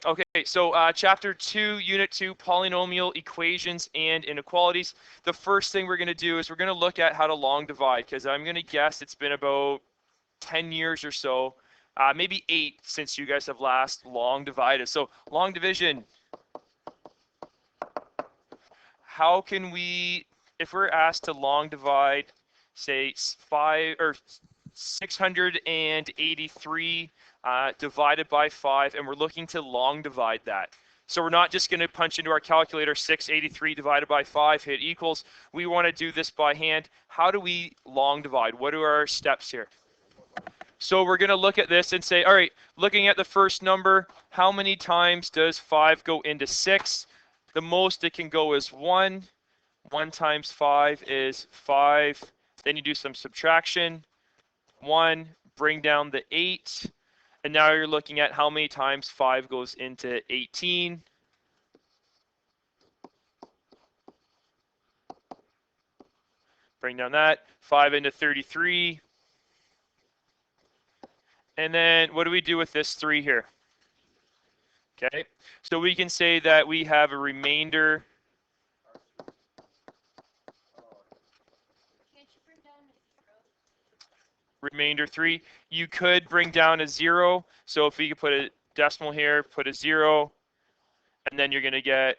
Okay, so chapter 2, unit 2, polynomial equations and inequalities. The first thing we're going to do is we're going to look at how to long divide, because I'm going to guess it's been about 10 years or so, maybe 8 since you guys have last long divided. So long division, how can we, if we're asked to long divide, say 683 divided by 5, and we're looking to long divide that. So we're not just going to punch into our calculator 683 divided by 5, hit equals. We want to do this by hand. How do we long divide? What are our steps here? So we're going to look at this and say, all right, looking at the first number, how many times does 5 go into 6? The most it can go is 1. 1 times 5 is 5. Then you do some subtraction. 1, bring down the 8. And now you're looking at how many times 5 goes into 18. Bring down that. 5 into 33. And then what do we do with this 3 here? Okay, so we can say that we have a remainder. Remainder 3. You could bring down a 0. So if we could put a decimal here, put a 0, and then you're going to get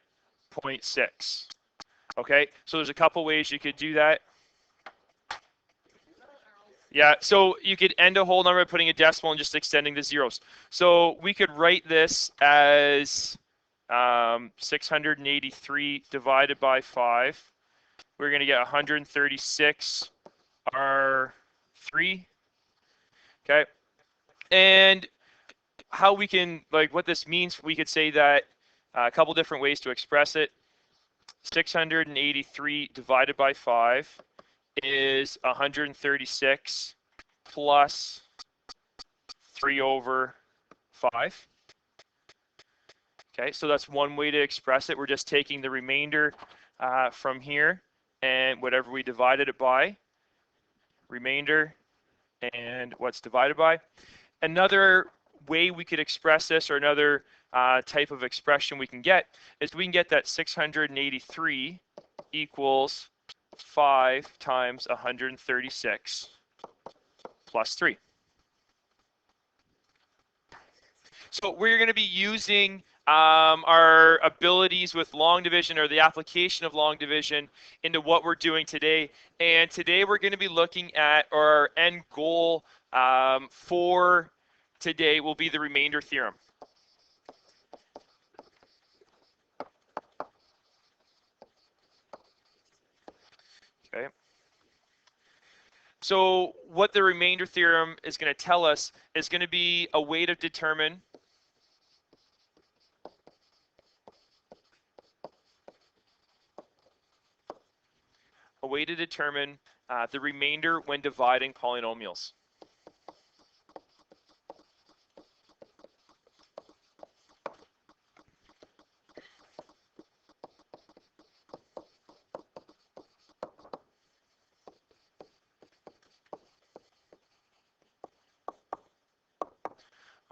0.6. Okay, so there's a couple ways you could do that. Yeah, so you could end a whole number by putting a decimal and just extending the zeros. So we could write this as 683 divided by 5. We're going to get 136 R3. Okay, and how we can, like what this means, we could say that a couple different ways to express it. 683 divided by 5 is 136 plus 3 over 5. Okay, so that's one way to express it. We're just taking the remainder from here and whatever we divided it by, remainder and what's divided by. Another way we could express this, or another type of expression we can get, is we can get that 683 equals 5 times 136 plus 3. So we're going to be using our abilities with long division, or the application of long division, into what we're doing today. And today we're going to be looking at our end goal for today will be the remainder theorem. Okay. So what the remainder theorem is going to tell us is going to be a way to determine the remainder when dividing polynomials.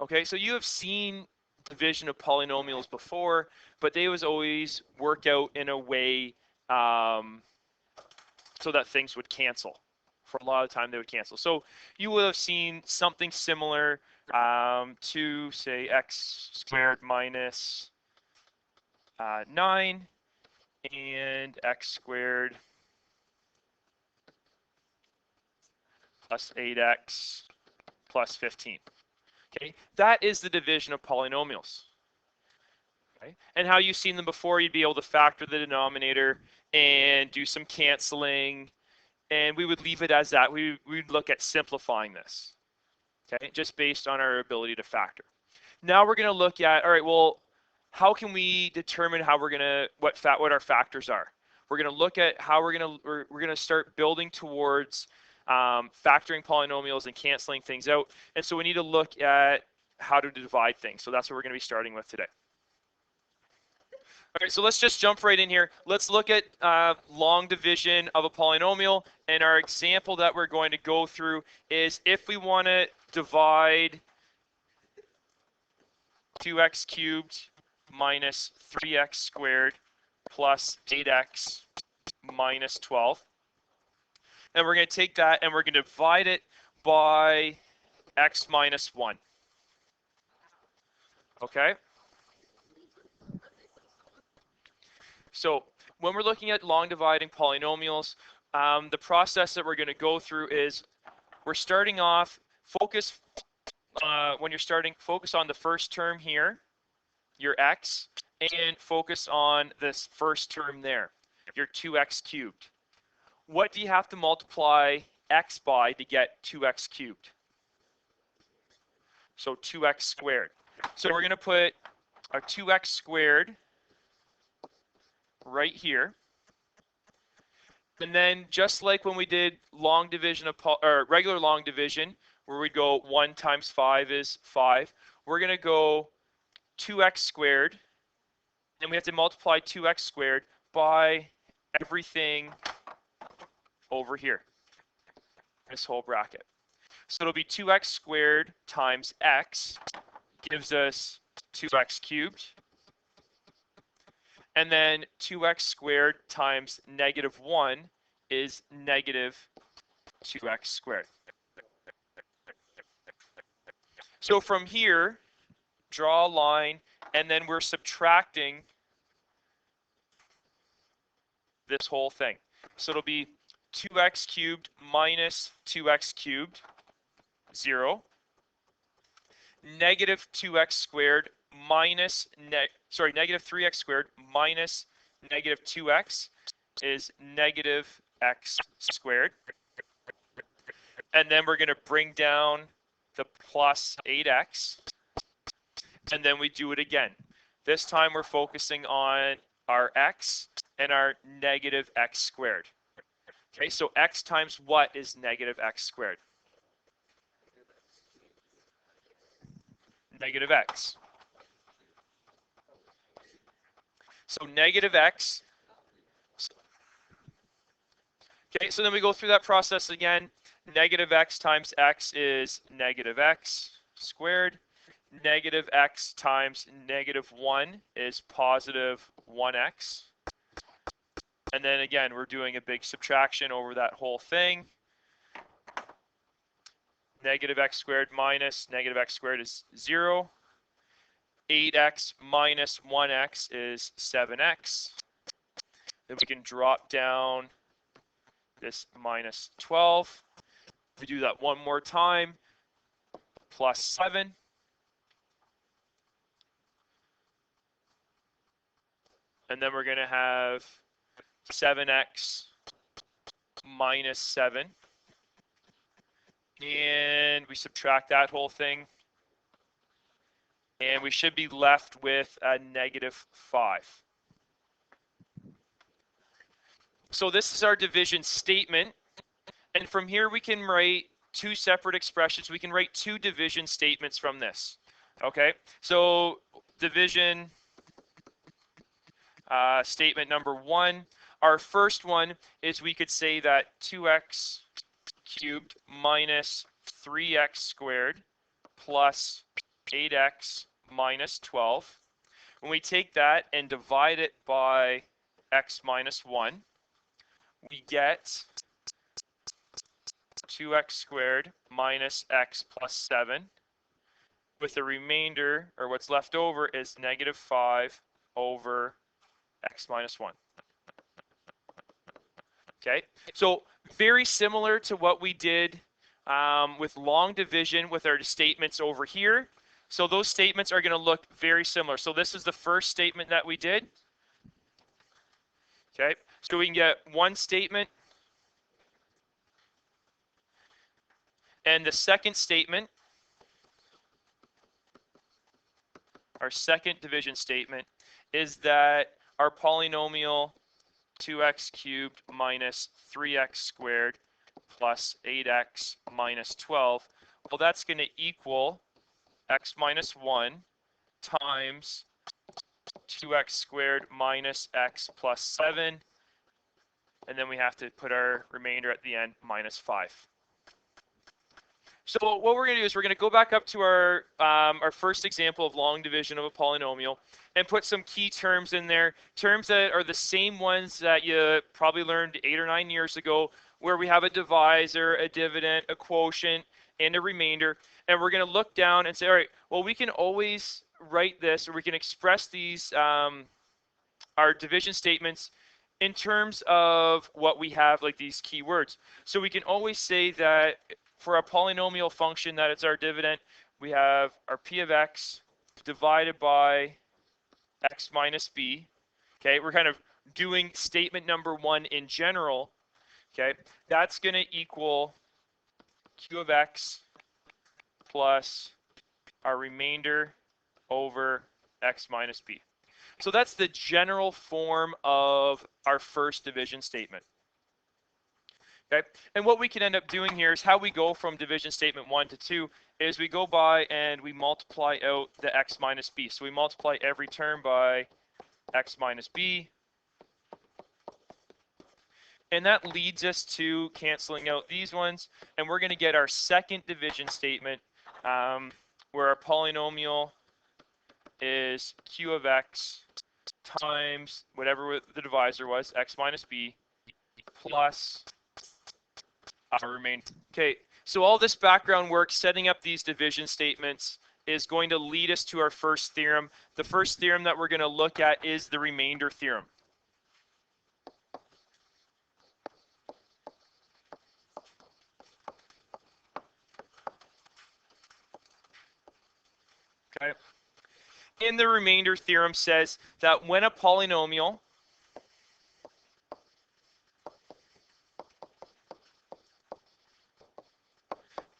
Okay, so you have seen division of polynomials before, but they was always work out in a way so that things would cancel. For a lot of the time, they would cancel. So you would have seen something similar to, say, x squared minus 9 and x squared plus 8x plus 15. Okay, that is the division of polynomials. Okay, and how you've seen them before, you'd be able to factor the denominator and do some canceling, and we would leave it as that. We'd look at simplifying this, okay, just based on our ability to factor. Now we're going to look at, all right, well, how can we determine how we're going to, what our factors are? We're going to look at how we're going to start building towards factoring polynomials and canceling things out. And so we need to look at how to divide things. So that's what we're going to be starting with today. All right, so let's just jump right in here. Let's look at long division of a polynomial. And our example that we're going to go through is if we want to divide 2x cubed minus 3x squared plus 8x minus 12. And we're going to take that and we're going to divide it by x minus 1. Okay? So when we're looking at long dividing polynomials, the process that we're going to go through is we're starting off, when you're starting, focus on the first term here, your x, and focus on this first term there, your 2x cubed. What do you have to multiply x by to get 2x cubed? So 2x squared. So we're going to put our 2x squared right here. And then just like when we did long division or regular long division, where we go 1 times 5 is 5, we're going to go 2x squared, and we have to multiply 2x squared by everything over here, this whole bracket. So it'll be 2x squared times x gives us 2x cubed. And then 2x squared times negative 1 is negative 2x squared. So from here, draw a line, and then we're subtracting this whole thing. So it'll be 2x cubed minus 2x cubed, 0. Negative 2x squared minus, negative 3x squared minus negative 2x is negative x squared. And then we're going to bring down the plus 8x. And then we do it again. This time we're focusing on our x and our negative x squared. Okay, so x times what is negative x squared? Negative x. So negative x. Okay, so then we go through that process again. Negative x times x is negative x squared. Negative x times negative 1 is positive 1x. And then again, we're doing a big subtraction over that whole thing. Negative x squared minus negative x squared is 0. 8x minus 1x is 7x. Then we can drop down this minus 12. We do that one more time, plus 7. And then we're going to have 7x minus 7. And we subtract that whole thing. And we should be left with a negative 5. So this is our division statement. And from here we can write two separate expressions. We can write two division statements from this. Okay, so division statement number 1. Our first one is we could say that 2x cubed minus 3x squared plus 8x minus 12. When we take that and divide it by x minus 1, we get 2x squared minus x plus 7, with the remainder, or what's left over, is negative 5 over x minus 1. Okay, so very similar to what we did with long division with our statements over here. So those statements are going to look very similar. So this is the first statement that we did. Okay, so we can get one statement. And the second statement, our second division statement, is that our polynomial 2x cubed minus 3x squared plus 8x minus 12, well, that's going to equal x minus 1 times 2x squared minus x plus 7, and then we have to put our remainder at the end, minus 5. So what we're going to do is we're going to go back up to our first example of long division of a polynomial and put some key terms in there, terms that are the same ones that you probably learned 8 or 9 years ago, where we have a divisor, a dividend, a quotient, and a remainder. And we're going to look down and say, all right, well, we can always write this, or we can express these, our division statements in terms of what we have, like these keywords. So we can always say that for a polynomial function that it's our dividend, we have our p of x divided by x minus b. Okay, we're kind of doing statement number one in general. Okay, that's going to equal q of x plus our remainder over x minus b. So that's the general form of our first division statement. Okay, and what we can end up doing here is how we go from division statement 1 to 2 is we go by and we multiply out the x minus b. So we multiply every term by x minus b. And that leads us to canceling out these ones. And we're going to get our second division statement where our polynomial is q of x times whatever the divisor was, x minus b, plus our remainder. Okay, so all this background work, setting up these division statements, is going to lead us to our first theorem. The first theorem that we're going to look at is the remainder theorem. Okay. And the remainder theorem says that when a polynomial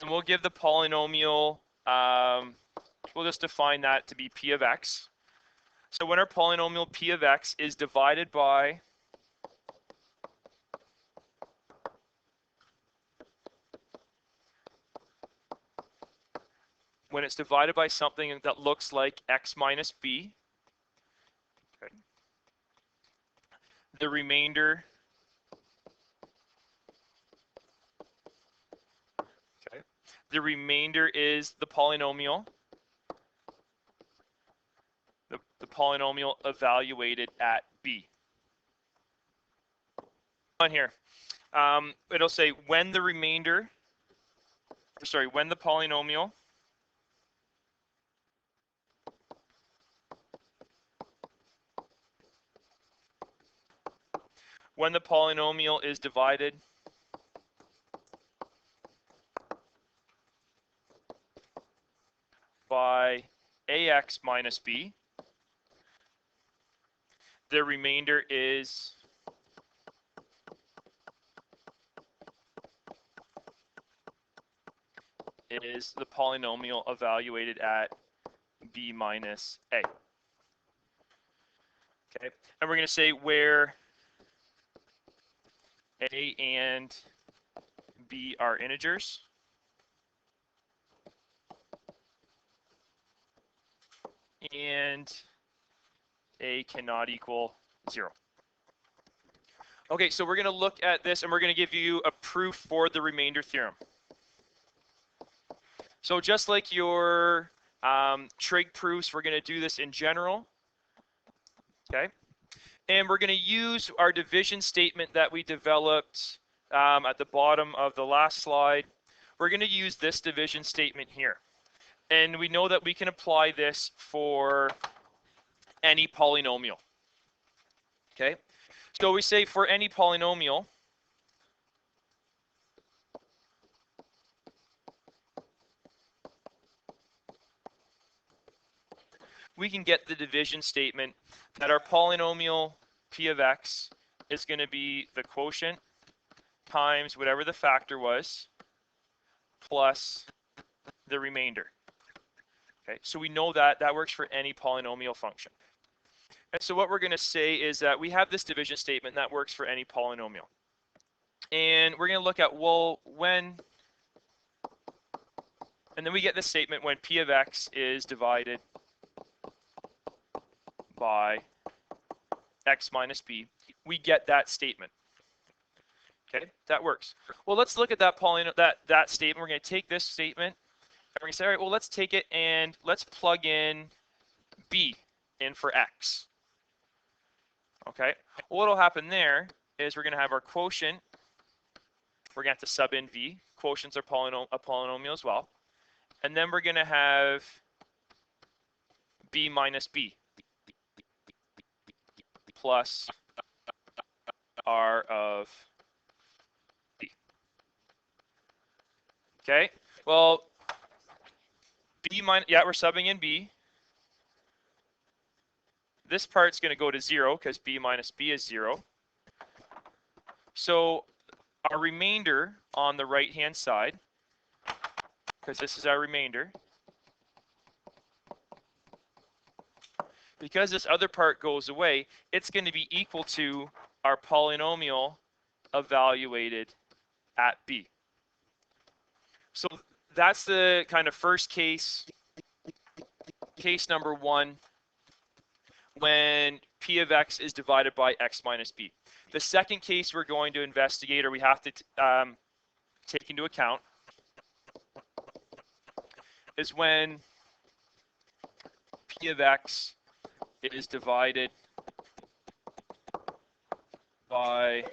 and we'll give the polynomial, we'll just define that to be p of x. So when our polynomial p of x is divided by when it's divided by something that looks like x minus b, okay, the remainder, okay, the remainder is the polynomial, the polynomial evaluated at b. On here, it'll say when the remainder, sorry, when the polynomial is divided by ax minus b, the remainder is the polynomial evaluated at b minus a. Okay, and we're going to say where a and b are integers, and a cannot equal 0. Okay, so we're going to look at this and we're going to give you a proof for the remainder theorem. So just like your trig proofs, we're going to do this in general. Okay, and we're going to use our division statement that we developed at the bottom of the last slide. We're going to use this division statement here. And we know that we can apply this for any polynomial. Okay, so we say for any polynomial, we can get the division statement that our polynomial p of x is going to be the quotient times whatever the factor was plus the remainder. Okay, so we know that that works for any polynomial function. And so what we're going to say is that we have this division statement that works for any polynomial. And we're going to look at, well, when, and then we get this statement when p of x is divided by x minus b, we get that statement. Okay, that works. Well, let's look at that that statement. We're going to take this statement and we're going to say, all right, well, let's take it and let's plug in b in for x. Okay, well, what'll happen there is we're going to have our quotient. We're going to have to sub in v. Quotients are a polynomial as well. And then we're going to have b minus b plus r of b. Okay, well, b minus, yeah, we're subbing in b. This part's going to go to 0 because b minus b is 0. So our remainder on the right-hand side, because this is our remainder, because this other part goes away, it's going to be equal to our polynomial evaluated at b. So that's the kind of first case number 1, when p of x is divided by x minus b. The second case we're going to investigate, or we have to take into account, is when p of x is divided by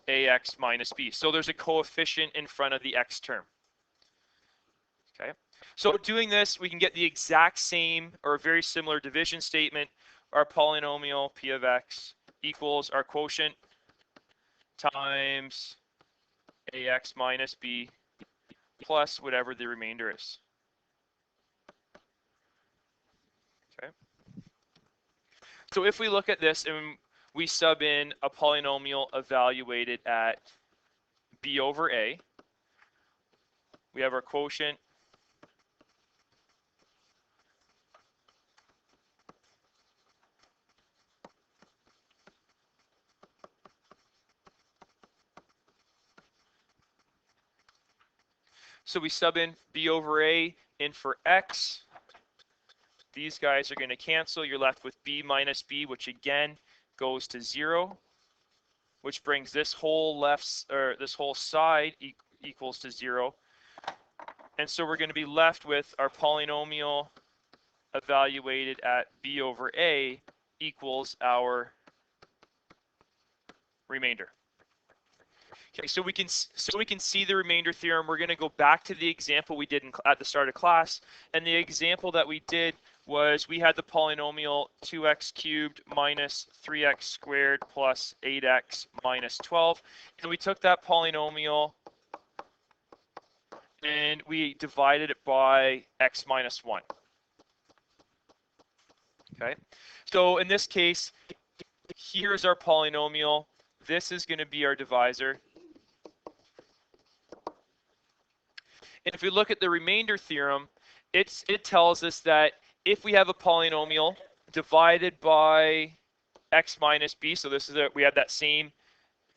ax minus b. So there's a coefficient in front of the x term. Okay. So doing this, we can get the exact same or very similar division statement. Our polynomial p of x equals our quotient times ax minus b plus whatever the remainder is. Okay. So if we look at this and we sub in a polynomial evaluated at b over a, we have our quotient So we sub in b over a in for x. These guys are going to cancel. You're left with b minus b, which again goes to 0, which brings this whole this whole side equals to 0. And so we're going to be left with our polynomial evaluated at b over a equals our remainder. Okay, so we can see the remainder theorem. We're going to go back to the example we did at the start of class, and the example that we did was we had the polynomial 2x cubed minus 3x squared plus 8x minus 12, and we took that polynomial and we divided it by x minus 1. Okay, so in this case, here's our polynomial. This is going to be our divisor. And if we look at the remainder theorem, it tells us that if we have a polynomial divided by x minus b, so this is we have that same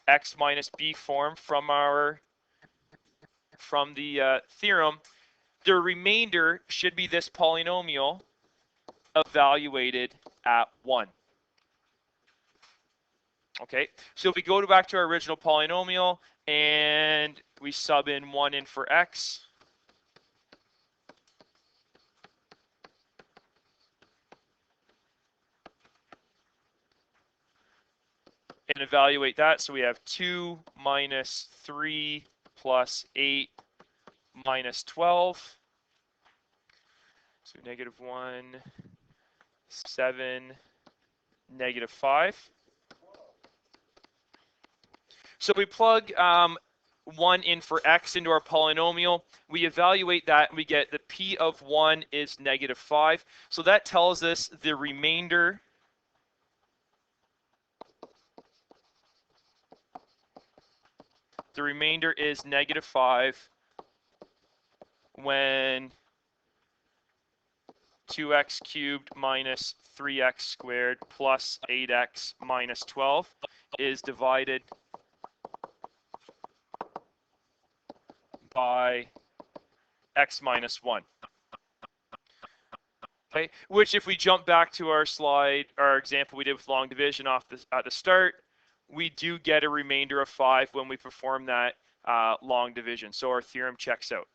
x minus b form from the theorem, the remainder should be this polynomial evaluated at 1. Okay, so if we go back to our original polynomial and we sub in 1 in for x, and evaluate that, so we have 2 minus 3 plus 8 minus 12. So negative 1, 7, negative 5. So we plug 1 in for x into our polynomial. We evaluate that and we get the p of 1 is negative 5. So that tells us the remainder is negative 5 when 2x cubed minus 3x squared plus 8x minus 12 is divided by x minus 1. Okay, which if we jump back to our slide, our example we did with long division at the start, we do get a remainder of 5 when we perform that long division. So our theorem checks out.